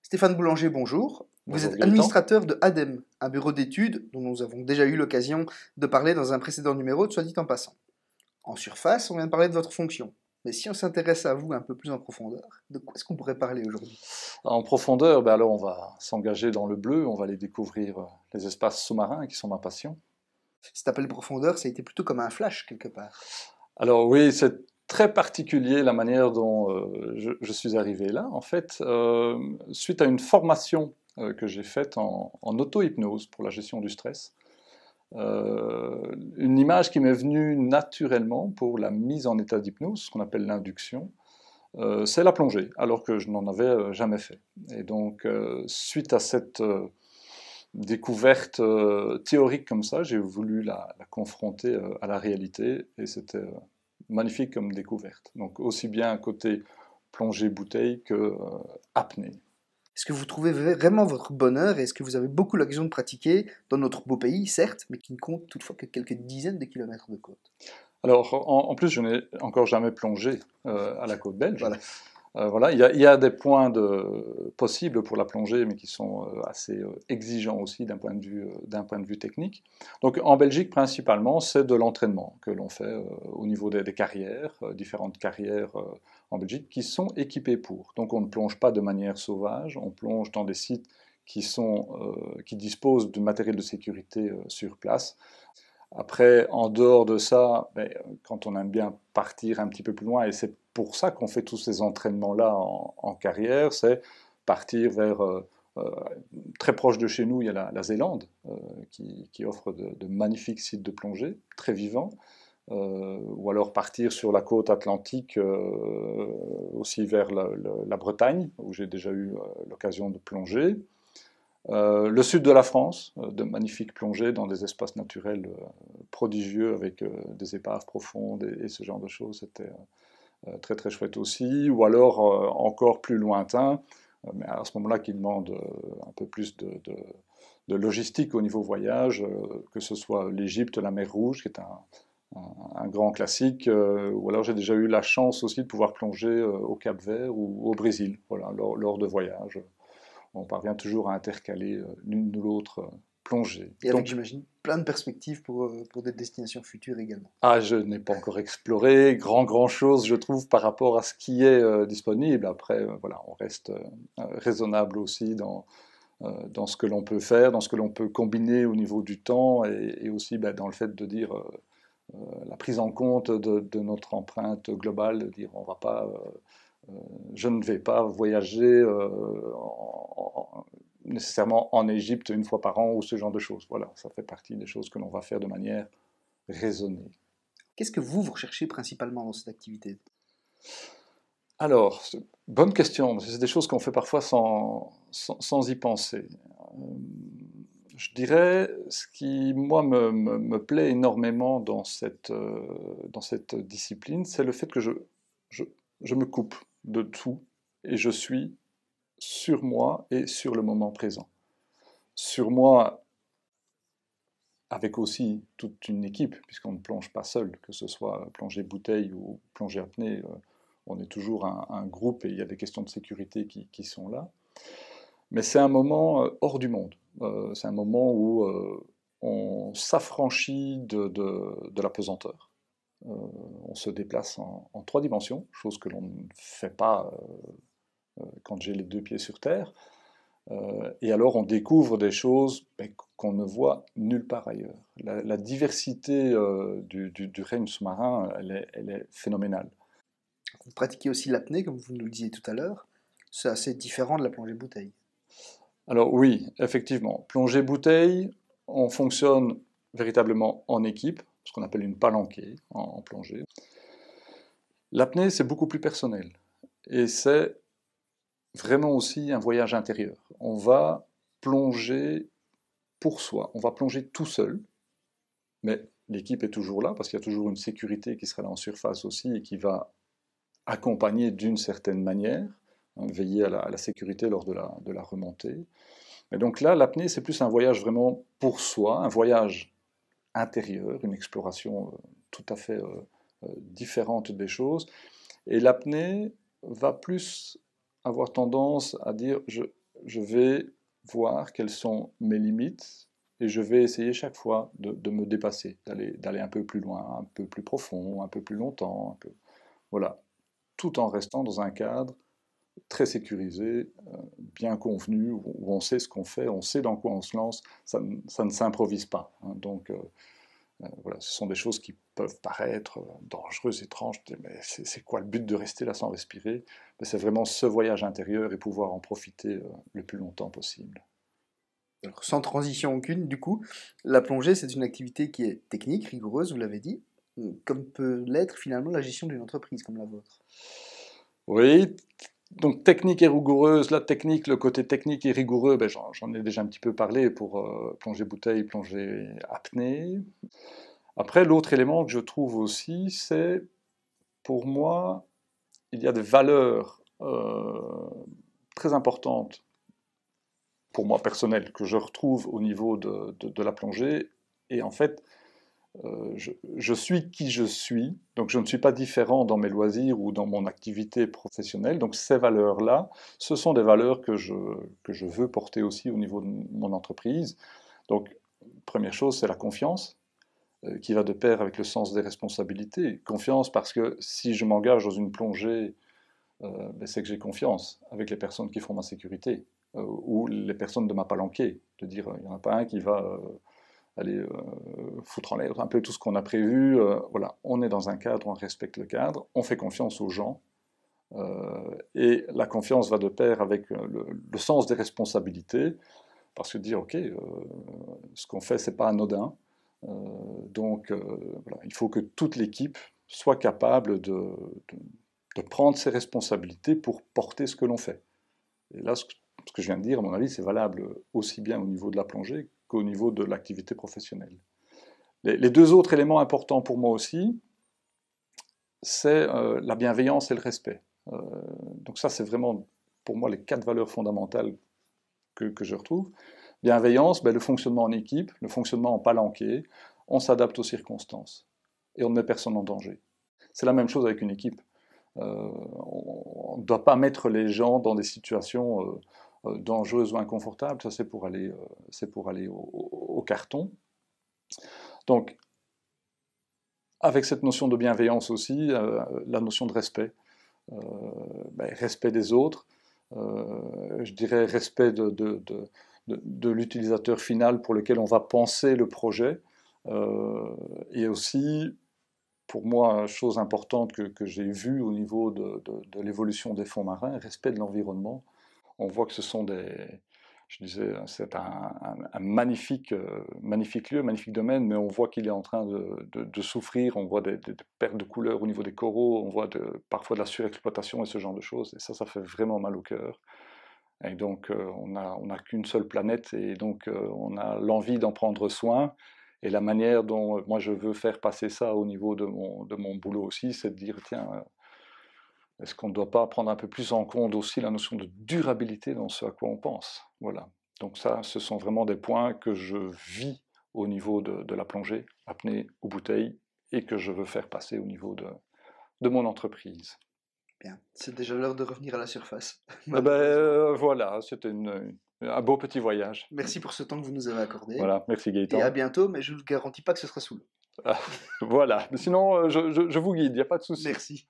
Stéphane Boulanger, bonjour. Vous Bonjour êtes Gaëtan. administrateur de ADEME, un bureau d'études dont nous avons déjà eu l'occasion de parler dans un précédent numéro de Soit dit en passant. En surface, on vient de parler de votre fonction. Mais si on s'intéresse à vous un peu plus en profondeur, de quoi est-ce qu'on pourrait parler aujourd'hui? En profondeur, alors on va s'engager dans le bleu, on va aller découvrir les espaces sous-marins qui sont ma passion. Cet appel profondeur, ça a été plutôt comme un flash quelque part. Alors oui, c'est très particulier la manière dont je suis arrivé là. En fait, suite à une formation que j'ai faite en auto-hypnose pour la gestion du stress, une image qui m'est venue naturellement pour la mise en état d'hypnose, ce qu'on appelle l'induction, c'est la plongée, alors que je n'en avais jamais fait. Et donc, suite à cette découverte théorique comme ça, j'ai voulu la confronter à la réalité, et c'était magnifique comme découverte. Donc, aussi bien un côté plongée bouteille que apnée. Est-ce que vous trouvez vraiment votre bonheur et est-ce que vous avez beaucoup l'occasion de pratiquer dans notre beau pays, certes, mais qui ne compte toutefois que quelques dizaines de kilomètres de côte? Alors, en plus, je n'ai encore jamais plongé à la côte belge. Voilà. Voilà, il y a des points possibles pour la plongée, mais qui sont assez exigeants aussi d'un point de vue technique. Donc en Belgique, principalement, c'est de l'entraînement que l'on fait au niveau des carrières, différentes carrières en Belgique, qui sont équipées pour. Donc on ne plonge pas de manière sauvage, on plonge dans des sites qui disposent de matériel de sécurité sur place. Après, en dehors de ça, quand on aime bien partir un petit peu plus loin, et c'est pour ça qu'on fait tous ces entraînements-là en carrière, c'est partir vers euh, très proche de chez nous, il y a la Zélande qui offre de magnifiques sites de plongée, très vivants, ou alors partir sur la côte atlantique, aussi vers la Bretagne, où j'ai déjà eu l'occasion de plonger. Le sud de la France, de magnifiques plongées dans des espaces naturels prodigieux avec des épaves profondes et ce genre de choses, c'était très très chouette aussi. Ou alors encore plus lointain, mais à ce moment-là qui demande un peu plus de logistique au niveau voyage, que ce soit l'Égypte, la mer Rouge, qui est un grand classique, ou alors j'ai déjà eu la chance aussi de pouvoir plonger au Cap-Vert ou au Brésil, voilà, lors de voyages. On parvient toujours à intercaler l'une ou l'autre plongée. Et avec, Donc, j'imagine, plein de perspectives pour des destinations futures également. je n'ai pas encore exploré grand chose, je trouve, par rapport à ce qui est disponible. Après, voilà, on reste raisonnable aussi dans ce que l'on peut faire, dans ce que l'on peut combiner au niveau du temps et aussi dans le fait de dire la prise en compte de notre empreinte globale, de dire on va pas je ne vais pas voyager nécessairement en Égypte une fois par an ou ce genre de choses. Voilà, ça fait partie des choses que l'on va faire de manière raisonnée. Qu'est-ce que vous recherchez principalement dans cette activité? Alors, bonne question, parce que c'est des choses qu'on fait parfois sans y penser. Je dirais, ce qui, moi, me plaît énormément dans cette discipline, c'est le fait que je, je me coupe de tout et je suis sur moi et sur le moment présent. Sur moi, avec aussi toute une équipe, puisqu'on ne plonge pas seul, que ce soit plongée bouteille ou plongée apnée, on est toujours un groupe et il y a des questions de sécurité qui sont là. Mais c'est un moment hors du monde. C'est un moment où on s'affranchit de la pesanteur. On se déplace en 3 dimensions, chose que l'on ne fait pas quand j'ai les 2 pieds sur terre. Et alors on découvre des choses qu'on ne voit nulle part ailleurs. La diversité du règne sous-marin, elle est phénoménale. Vous pratiquez aussi l'apnée, comme vous nous le disiez tout à l'heure. C'est assez différent de la plongée bouteille. Alors oui, effectivement, plongée bouteille, on fonctionne véritablement en équipe, ce qu'on appelle une palanquée en plongée. L'apnée, c'est beaucoup plus personnel. Et c'est vraiment aussi un voyage intérieur. On va plonger pour soi, on va plonger tout seul, mais l'équipe est toujours là parce qu'il y a toujours une sécurité qui sera là en surface aussi et qui va accompagner d'une certaine manière, hein, veiller à la sécurité lors de la remontée. Et donc là, l'apnée, c'est plus un voyage vraiment pour soi, un voyage intérieur, une exploration tout à fait différente des choses. Et l'apnée va plus avoir tendance à dire je vais voir quelles sont mes limites et je vais essayer chaque fois de me dépasser, d'aller un peu plus loin, un peu plus profond, un peu plus longtemps, voilà, tout en restant dans un cadre très sécurisé, bien convenu, où on sait ce qu'on fait, on sait dans quoi on se lance, ça ne s'improvise pas, hein. Donc, voilà, ce sont des choses qui peuvent paraître dangereuses, étranges. Mais c'est quoi le but de rester là sans respirer? C'est vraiment ce voyage intérieur et pouvoir en profiter le plus longtemps possible. Alors, sans transition aucune, du coup, la plongée, c'est une activité qui est technique, rigoureuse, vous l'avez dit, comme peut l'être finalement la gestion d'une entreprise comme la vôtre. Oui, donc technique et rigoureuse. La technique, le côté technique et rigoureux, ben, j'en ai déjà un petit peu parlé pour plongée bouteille, plongée apnée. Après, l'autre élément que je trouve aussi, c'est, pour moi, il y a des valeurs très importantes, pour moi personnelles, que je retrouve au niveau de la plongée. Et en fait, je suis qui je suis, donc je ne suis pas différent dans mes loisirs ou dans mon activité professionnelle. Donc ces valeurs-là, ce sont des valeurs que je veux porter aussi au niveau de mon entreprise. Donc, première chose, c'est la confiance, qui va de pair avec le sens des responsabilités. Confiance parce que si je m'engage dans une plongée, ben c'est que j'ai confiance avec les personnes qui font ma sécurité, ou les personnes de ma palanquée. De dire, il n'y en a pas un qui va aller foutre en l'air un peu tout ce qu'on a prévu. Voilà, on est dans un cadre, on respecte le cadre, on fait confiance aux gens. Et la confiance va de pair avec le sens des responsabilités, parce que dire, ok, ce qu'on fait, c'est pas anodin. Donc, voilà, il faut que toute l'équipe soit capable de prendre ses responsabilités pour porter ce que l'on fait. Et là, ce que je viens de dire, à mon avis, c'est valable aussi bien au niveau de la plongée qu'au niveau de l'activité professionnelle. Les deux autres éléments importants pour moi aussi, c'est la bienveillance et le respect. Donc ça, c'est vraiment pour moi les 4 valeurs fondamentales que je retrouve. Bienveillance, ben, le fonctionnement en équipe, le fonctionnement en palanquée, on s'adapte aux circonstances et on ne met personne en danger. C'est la même chose avec une équipe. On ne doit pas mettre les gens dans des situations dangereuses ou inconfortables, ça c'est pour aller au carton. Donc, avec cette notion de bienveillance aussi, la notion de respect. Ben, respect des autres, je dirais respect de l'utilisateur final pour lequel on va penser le projet, et aussi, pour moi, chose importante que j'ai vue au niveau de l'évolution des fonds marins, respect de l'environnement. On voit que ce sont je disais, c'est un magnifique, magnifique lieu, magnifique domaine, mais on voit qu'il est en train de souffrir, on voit des pertes de couleurs au niveau des coraux, on voit parfois de la surexploitation et ce genre de choses, et ça fait vraiment mal au cœur. Et donc on n'a qu'une seule planète, et donc on a l'envie d'en prendre soin, et la manière dont moi je veux faire passer ça au niveau de mon boulot aussi, c'est de dire, tiens, est-ce qu'on ne doit pas prendre un peu plus en compte aussi la notion de durabilité dans ce à quoi on pense? Voilà. Donc ça, ce sont vraiment des points que je vis au niveau de la plongée, apnée ou bouteille, et que je veux faire passer au niveau de mon entreprise. Bien, c'est déjà l'heure de revenir à la surface. Eh ben, voilà, c'était un beau petit voyage. Merci pour ce temps que vous nous avez accordé. Voilà, merci Et à Gaëtan. bientôt, mais je ne vous garantis pas que ce sera sous l'eau. Voilà, mais sinon, je vous guide, il n'y a pas de souci. Merci.